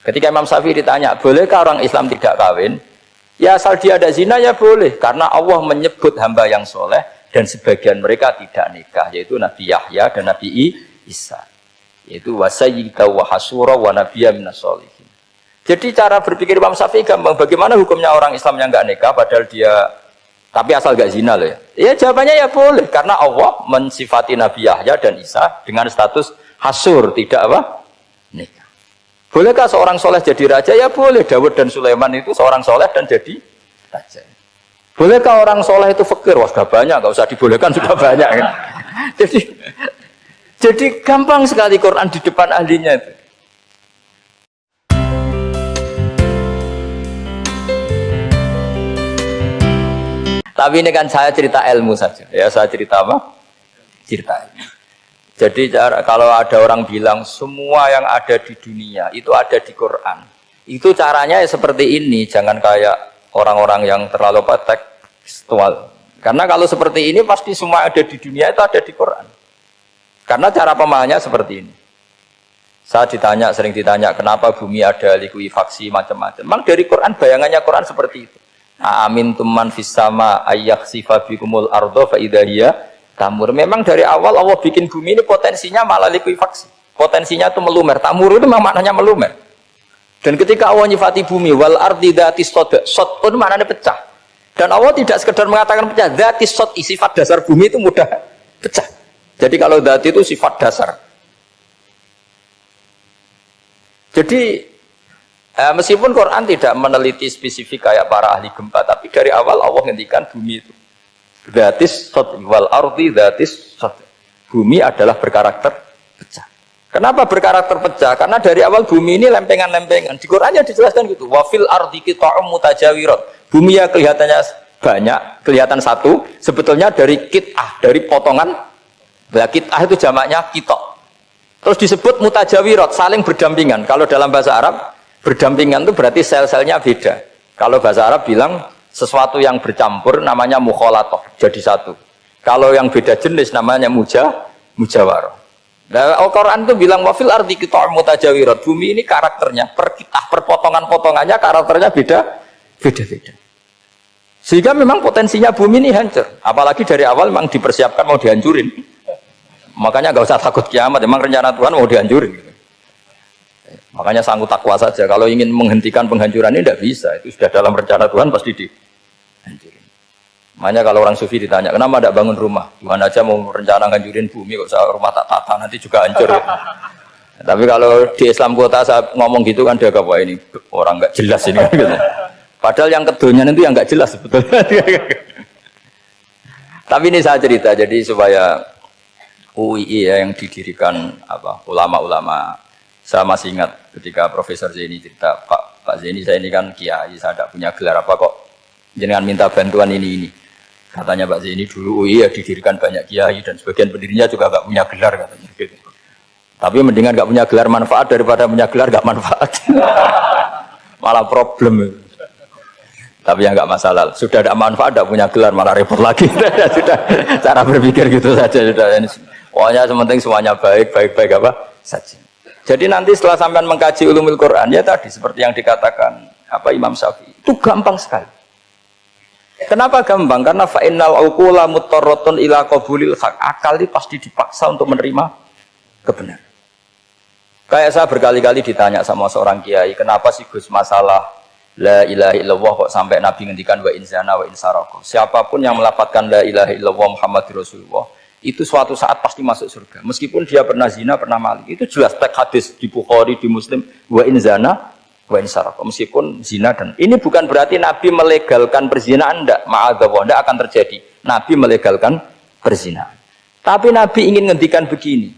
Ketika Imam Syafi'i ditanya, bolehkah orang Islam tidak kawin? Ya asal dia ada zina ya boleh, karena Allah menyebut hamba yang soleh dan sebagian mereka tidak nikah, yaitu Nabi Yahya dan Nabi Isa, yaitu wasayyida wa hasura wa nabiyya minas sholihin. Jadi cara berpikir Imam Syafi'i gampang. Bagaimana hukumnya orang Islam yang nggak nikah padahal dia tapi asal nggak zina loh ya? Ya jawabannya ya boleh, karena Allah mensifati Nabi Yahya dan Isa dengan status hasur, tidak apa? Nikah. Bolehkah seorang soleh jadi raja? Ya boleh. Dawud dan Sulaiman itu seorang soleh dan jadi raja. Bolehkah orang soleh itu fakir? Wah sudah banyak, nggak usah dibolehkan sudah banyak. Kan? Jadi gampang sekali Quran di depan ahlinya itu. Tapi ini kan saya cerita ilmu saja. Ya saya cerita apa? Cerita ilmu. Jadi kalau ada orang bilang semua yang ada di dunia itu ada di Quran. Itu caranya ya seperti ini. Jangan kayak orang-orang yang terlalu tekstual. Karena kalau seperti ini pasti semua ada di dunia itu ada di Quran. Karena cara pemahamannya seperti ini. Saya sering ditanya kenapa bumi ada likuifaksi macam-macam. Memang dari Quran, bayangannya Quran seperti itu. Amin tuman fis sama ayyakhsifa bikumul ardo fa idza hiya tamur. Memang dari awal Allah bikin bumi ini potensinya malah likuifaksi. Potensinya itu melumer. Tamur itu memang maknanya melumer. Dan ketika Allah nyifati bumi wal ardi dzatis sod, sod pun maknanya pecah. Dan Allah tidak sekedar mengatakan pecah, dzatis sod, sifat dasar bumi itu mudah pecah. Jadi kalau dzat itu sifat dasar. Jadi meskipun Quran tidak meneliti spesifik kayak para ahli gempa, tapi dari awal Allah ngendikan bumi itu dzatis sod wal ardi dzatis sod. Bumi adalah berkarakter pecah. Kenapa berkarakter pecah? Karena dari awal bumi ini lempengan-lempengan. Di Qurannya dijelaskan gitu. Wa fil ardi qita'um mutajawirat. Bumi ya kelihatannya banyak, kelihatan satu, sebetulnya dari qit'ah, dari potongan. Nah, qit'ah itu jamaknya qita'. Terus disebut mutajawirat, saling berdampingan. Kalau dalam bahasa Arab berdampingan itu berarti sel-selnya beda. Kalau bahasa Arab bilang sesuatu yang bercampur namanya mukhalatoh, jadi satu. Kalau yang beda jenis namanya mujawarah. Nah, Al-Quran itu bilang wafil ardi qita'um mutajawirat. Bumi ini karakternya per potongan-potongannya karakternya beda-beda. Sehingga memang potensinya bumi ini hancur. Apalagi dari awal memang dipersiapkan mau dihancurin. Makanya nggak usah takut kiamat. Memang rencana Tuhan mau dihancurin. Makanya sanggup takwa saja. Kalau ingin menghentikan penghancuran ini tidak bisa. Itu sudah dalam rencana Tuhan pasti dihancurin. Makanya kalau orang sufi ditanya, kenapa tidak bangun rumah? Tuhan aja mau rencana menghancurin bumi, kok usah rumah tak tata nanti juga hancur. Ya. Tapi kalau di Islam kota saya ngomong gitu kan dia wah ini orang nggak jelas ini. Gitu. Padahal yang kedonyan itu yang nggak jelas sebetulnya. Tapi ini saya cerita jadi supaya UII ya yang didirikan ulama-ulama. Saya masih ingat ketika Profesor Zaini cerita, Pak Zaini saya ini kan kiai, saya tidak punya gelar apa kok jangan minta bantuan ini. Katanya Pak Zaini dulu UI ya didirikan banyak kiai dan sebagian pendirinya juga nggak punya gelar katanya. Gitu. Tapi mendingan nggak punya gelar manfaat daripada punya gelar nggak manfaat. Malah problem. Tapi ya nggak masalah. Sudah ada manfaat, tidak punya gelar malah repot lagi. Sudah cara berpikir gitu saja. Sudah. Pokoknya sementing semuanya baik apa saja. Jadi nanti setelah sampean mengkaji ulumul Quran ya tadi seperti yang dikatakan Imam Syafi'i itu gampang sekali. Kenapa gampang? Karena fa'innal uqula muttarratun ila qabulil haq. Akal ini pasti dipaksa untuk menerima kebenaran. Kayak saya berkali-kali ditanya sama seorang kiai, kenapa sih Gus masalah la ilaha illallah kok sampai Nabi ngendikan wa in zana wa in saraka. Siapapun yang melafadzkan la ilaha illallah Muhammadur Rasulullah itu suatu saat pasti masuk surga. Meskipun dia pernah zina, pernah maling. Itu jelas teks hadis di Bukhari, di Muslim, wa in zana wa in saraka. Meskipun zina dan ini bukan berarti Nabi melegalkan perzinahan, enggak, ma'adzallah, enggak akan terjadi. Nabi melegalkan perzinahan. Tapi Nabi ingin ngendikan begini.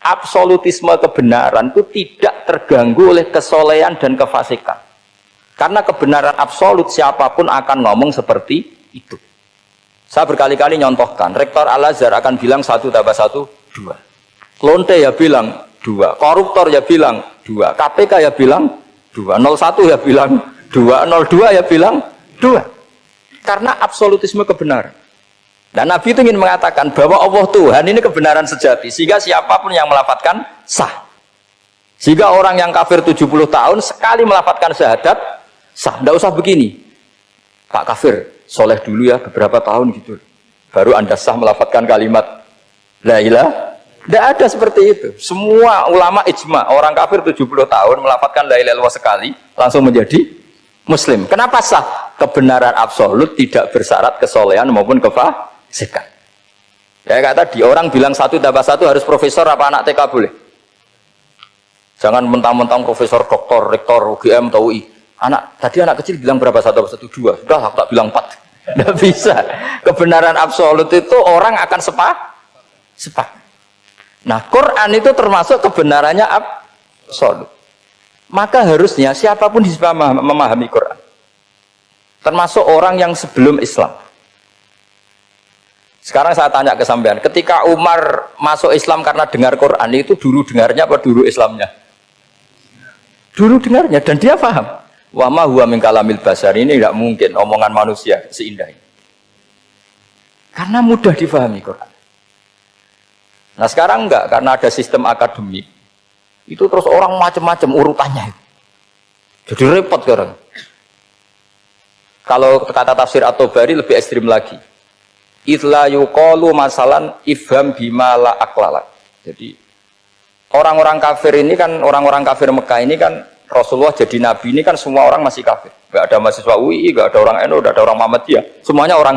Absolutisme kebenaran itu tidak terganggu oleh kesolehan dan kefasikan. Karena kebenaran absolut siapapun akan ngomong seperti itu. Saya berkali-kali nyontohkan, Rektor Al-Azhar akan bilang 1 tambah 1, 2. Lonte ya bilang 2, koruptor ya bilang 2, KPK ya bilang 2, 01 ya bilang 2, 02 ya bilang 2. Karena absolutisme kebenaran. Dan Nabi itu ingin mengatakan bahwa Allah Tuhan ini kebenaran sejati, sehingga siapapun yang melafadzkan sah. Sehingga orang yang kafir 70 tahun sekali melafadzkan syahadat sah. Tidak usah begini. Pak kafir, soleh dulu ya beberapa tahun gitu. Baru Anda sah melafadzkan kalimat la ilaha. Tidak ada seperti itu. Semua ulama ijma, orang kafir 70 tahun melafadzkan la ilaha illallah sekali langsung menjadi muslim. Kenapa sah? Kebenaran absolut tidak bersyarat kesolehan maupun kefasikan. Ya kata tadi, orang bilang 1 tambah 1 harus profesor apa anak TK boleh? Jangan mentang-mentang profesor, doktor, rektor, UGM, atau UI. Tadi anak kecil bilang berapa? 1 plus 1, 2. Sudah, aku tak bilang 4. Tidak bisa. Kebenaran absolut itu orang akan sepak. Nah, Quran itu termasuk kebenarannya absolut. Maka harusnya siapapun bisa memahami Quran. Termasuk orang yang sebelum Islam. Sekarang saya tanya ke sampean, ketika Umar masuk Islam karena dengar Quran, itu dulu dengarnya apa dulu Islamnya? Dulu dengarnya, dan dia paham. Wa ma huwa min kalamil basar, ini tidak mungkin omongan manusia seindah ini. Karena mudah difahami Quran. Nah sekarang enggak, karena ada sistem akademik. Itu terus orang macam-macam urutannya. Jadi repot sekarang. Kalau kata tafsir At-Tabari lebih ekstrim lagi. Idla yuqalu masalan ifham bima la aqlala. Jadi orang-orang kafir ini kan, orang-orang kafir Mekah ini kan, Rasulullah jadi nabi ini kan semua orang masih kafir. Enggak ada mahasiswa UI, enggak ada orang NU, enggak ada orang Muhammadiyah. Semuanya orang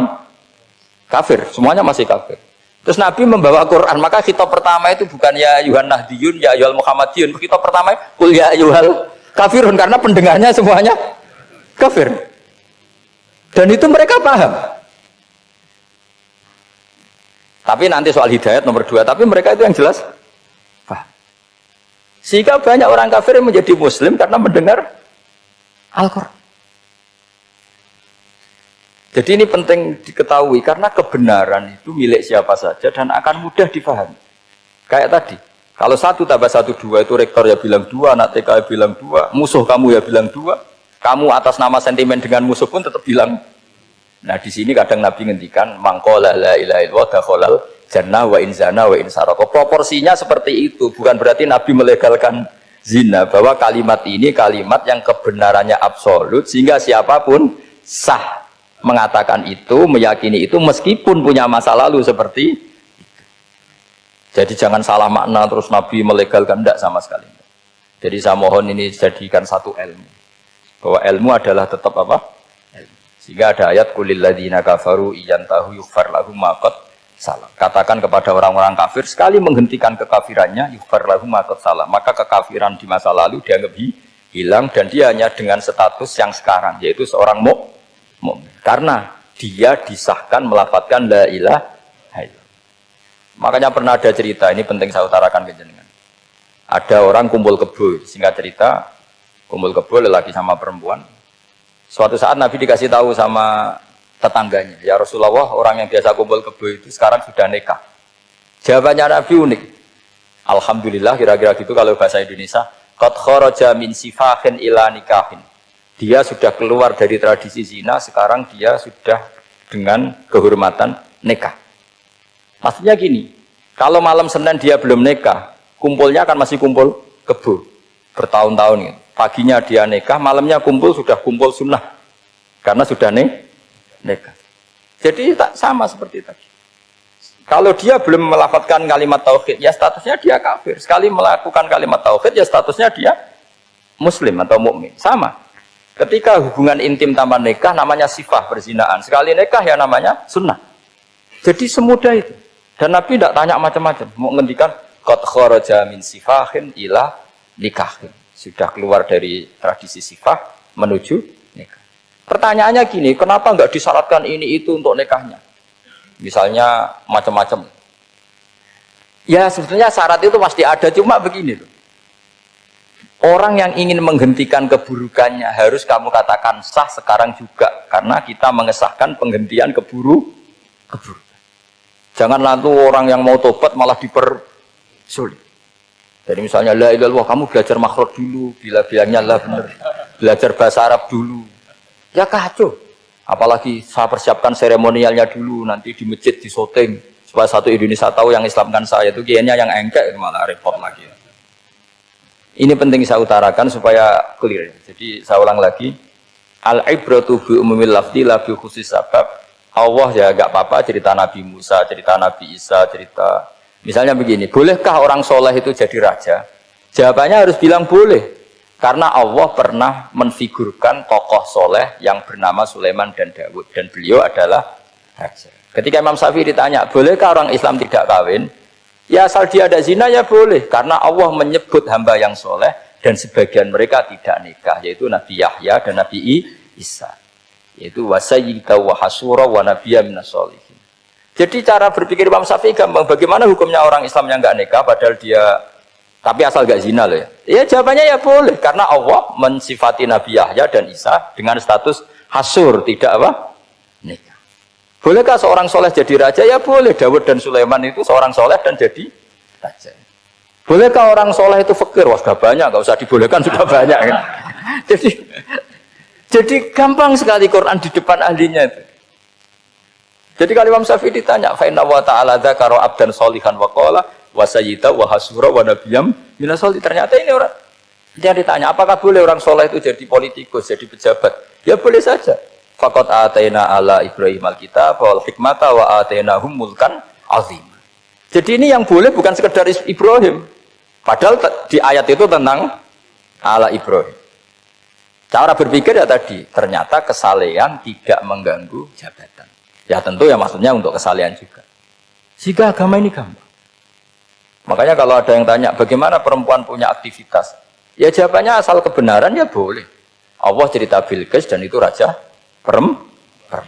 kafir, semuanya masih kafir. Terus Nabi membawa Quran, maka khitab pertama itu bukan ya ayuhan nahdiyun, ya ayuhal muhammadiyun. Khitab pertama kul ya ayuhal kafirun, karena pendengarnya semuanya kafir. Dan itu mereka paham. Tapi nanti soal hidayat nomor 2, tapi mereka itu yang jelas paham. Sehingga banyak orang kafir yang menjadi muslim karena mendengar Al-Quran. Jadi ini penting diketahui karena kebenaran itu milik siapa saja dan akan mudah difahami. Kayak tadi, kalau 1 tambah 1 2 itu rektor ya bilang 2, anak TK ya bilang 2, musuh kamu ya bilang 2, kamu atas nama sentimen dengan musuh pun tetap bilang. Nah di sini kadang Nabi ngendikan mangqala la ilaha illallah dakhalal jannah wa in zana wa in sarqa. Proporsinya seperti itu, bukan berarti Nabi melegalkan zina, bahwa kalimat ini kalimat yang kebenarannya absolut sehingga siapapun sah mengatakan itu, meyakini itu meskipun punya masa lalu seperti itu. Jadi jangan salah makna terus Nabi melegalkan, tidak sama sekali. Jadi saya mohon ini jadikan satu ilmu, bahwa ilmu adalah tetap apa? Ilmu. Sehingga ada ayat kulil ladzina kafaru iyantahu yughfar lahum ma qad salam. Katakan kepada orang-orang kafir sekali menghentikan kekafirannya yughfar lahum ma qad salam, maka kekafiran di masa lalu dianggap hilang dan dia hanya dengan status yang sekarang, yaitu seorang mukmin. Karena dia disahkan melafadzkan la ilaha illallah. Makanya pernah ada cerita, ini penting saya utarakan ke jenengan. Ada orang kumpul kebo, singkat cerita, kumpul kebo lelaki sama perempuan. Suatu saat Nabi dikasih tahu sama tetangganya, ya Rasulullah, orang yang biasa kumpul kebo itu sekarang sudah nikah. Jawabannya Nabi unik. Alhamdulillah, kira-kira gitu kalau bahasa Indonesia, qad kharaja min sifahin ila nikahin. Dia sudah keluar dari tradisi zina, sekarang dia sudah dengan kehormatan nikah. Maksudnya gini, kalau malam Senin dia belum nikah, kumpulnya kan masih kumpul kebo bertahun-tahun gitu. Paginya dia nikah, malamnya kumpul sudah kumpul sunnah karena sudah nikah. Jadi tak sama seperti tadi. Kalau dia belum melafadzkan kalimat tauhid, ya statusnya dia kafir. Sekali melakukan kalimat tauhid, ya statusnya dia muslim atau mukmin. Sama. Ketika hubungan intim tanpa nikah namanya sifah perzinaan. Sekali nikah ya namanya sunnah. Jadi semudah itu. Dan Nabi tidak tanya macam-macam. Mau ngendikan qad kharaja min sifahin ila nikahin. Sudah keluar dari tradisi sifah menuju nikah. Pertanyaannya gini, kenapa enggak disyaratkan ini itu untuk nikahnya? Misalnya macam-macam. Ya sebetulnya syarat itu pasti ada, cuma begini loh. Orang yang ingin menghentikan keburukannya harus kamu katakan sah sekarang juga, karena kita mengesahkan penghentian keburukan. Jangan lalu orang yang mau tobat malah dipersulit. Jadi misalnya la ilaha illallah, kamu belajar makhraj dulu, bilangnya lah benar. Belajar bahasa Arab dulu. Ya kacau. Apalagi saya persiapkan seremonialnya dulu, nanti di masjid di syuting supaya satu Indonesia tahu yang Islamkan saya itu kayaknya yang engkek, malah repot lagi. Ini penting saya utarakan supaya clear. Jadi saya ulang lagi. Al-ibratu bi umumil lafzi la bi khusus sabab. Allah ya enggak apa-apa cerita Nabi Musa, cerita Nabi Isa, cerita misalnya begini, bolehkah orang soleh itu jadi raja? Jawabannya harus bilang boleh. Karena Allah pernah menfigurkan tokoh soleh yang bernama Sulaiman dan Daud. Dan beliau adalah raja. Ketika Imam Syafi'i ditanya, bolehkah orang Islam tidak kawin? Ya asal dia ada zina ya boleh. Karena Allah menyebut hamba yang soleh dan sebagian mereka tidak nikah. Yaitu Nabi Yahya dan Nabi Isa. Yaitu wasayyida wa hasura wa nabiyya minas sholihin. Jadi cara berpikir Imam Syafi'i gampang. Bagaimana hukumnya orang Islam yang enggak nikah padahal dia tapi asal enggak zina loh ya. Ya jawabannya ya boleh karena Allah mensifati Nabi Yahya dan Isa dengan status hasur, tidak apa? Nikah. Bolehkah seorang soleh jadi raja? Ya boleh. Daud dan Sulaiman itu seorang soleh dan jadi raja. Bolehkah orang soleh itu fakir? Wah sudah banyak, enggak usah dibolehkan sudah banyak kan. Jadi gampang sekali Quran di depan ahlinya itu. Jadi kalau Imam Syafi'i ditanya, fa inna wa ta'ala dzakara abdan sholihan wa qala wa sayyida wa hasura wa nabiyyam minas sholihin. Ternyata ini orang dia ditanya, apakah boleh orang soleh itu jadi politikus, jadi pejabat? Ya boleh saja. Faqad ataina ala Ibrahim alkitab wal hikmata wa atainahum mulkan azim. Jadi ini yang boleh bukan sekedar Ibrahim. Padahal di ayat itu tentang ala Ibrahim. Cara berpikir ya tadi, ternyata kesalehan tidak mengganggu jabatan. Ya tentu ya maksudnya untuk kesalehan juga. Jika agama ini gampang. Makanya kalau ada yang tanya, bagaimana perempuan punya aktivitas? Ya jawabannya asal kebenaran ya boleh. Allah cerita Bilqis dan itu raja perempuan.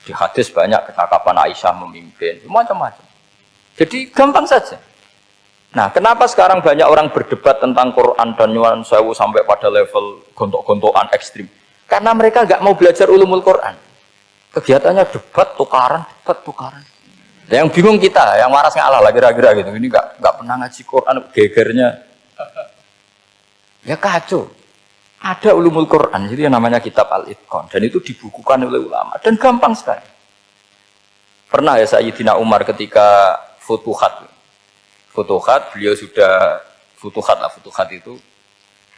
Di hadis banyak kecakapan Aisyah memimpin, macam-macam. Jadi gampang saja. Nah, kenapa sekarang banyak orang berdebat tentang Quran dan nyuwun sewu sampai pada level gontok-gontokan ekstrim? Karena mereka nggak mau belajar ulumul Quran. Kegiatannya debat, tukaran. Yang bingung kita, yang waras ngalah lah kira-kira gitu. Ini nggak pernah ngaji Quran, gegernya. Ya kacau. Ada ulumul Quran, jadi yang namanya kitab Al-Itqan. Dan itu dibukukan oleh ulama. Dan gampang sekali. Pernah ya Sayyidina Umar ketika Futuhat, beliau sudah Futuhat itu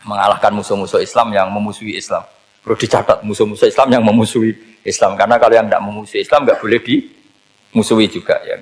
mengalahkan musuh-musuh Islam yang memusuhi Islam. Perlu dicatat musuh-musuh Islam yang memusuhi Islam karena kalau yang tidak memusuhi Islam nggak boleh dimusuhi juga ya.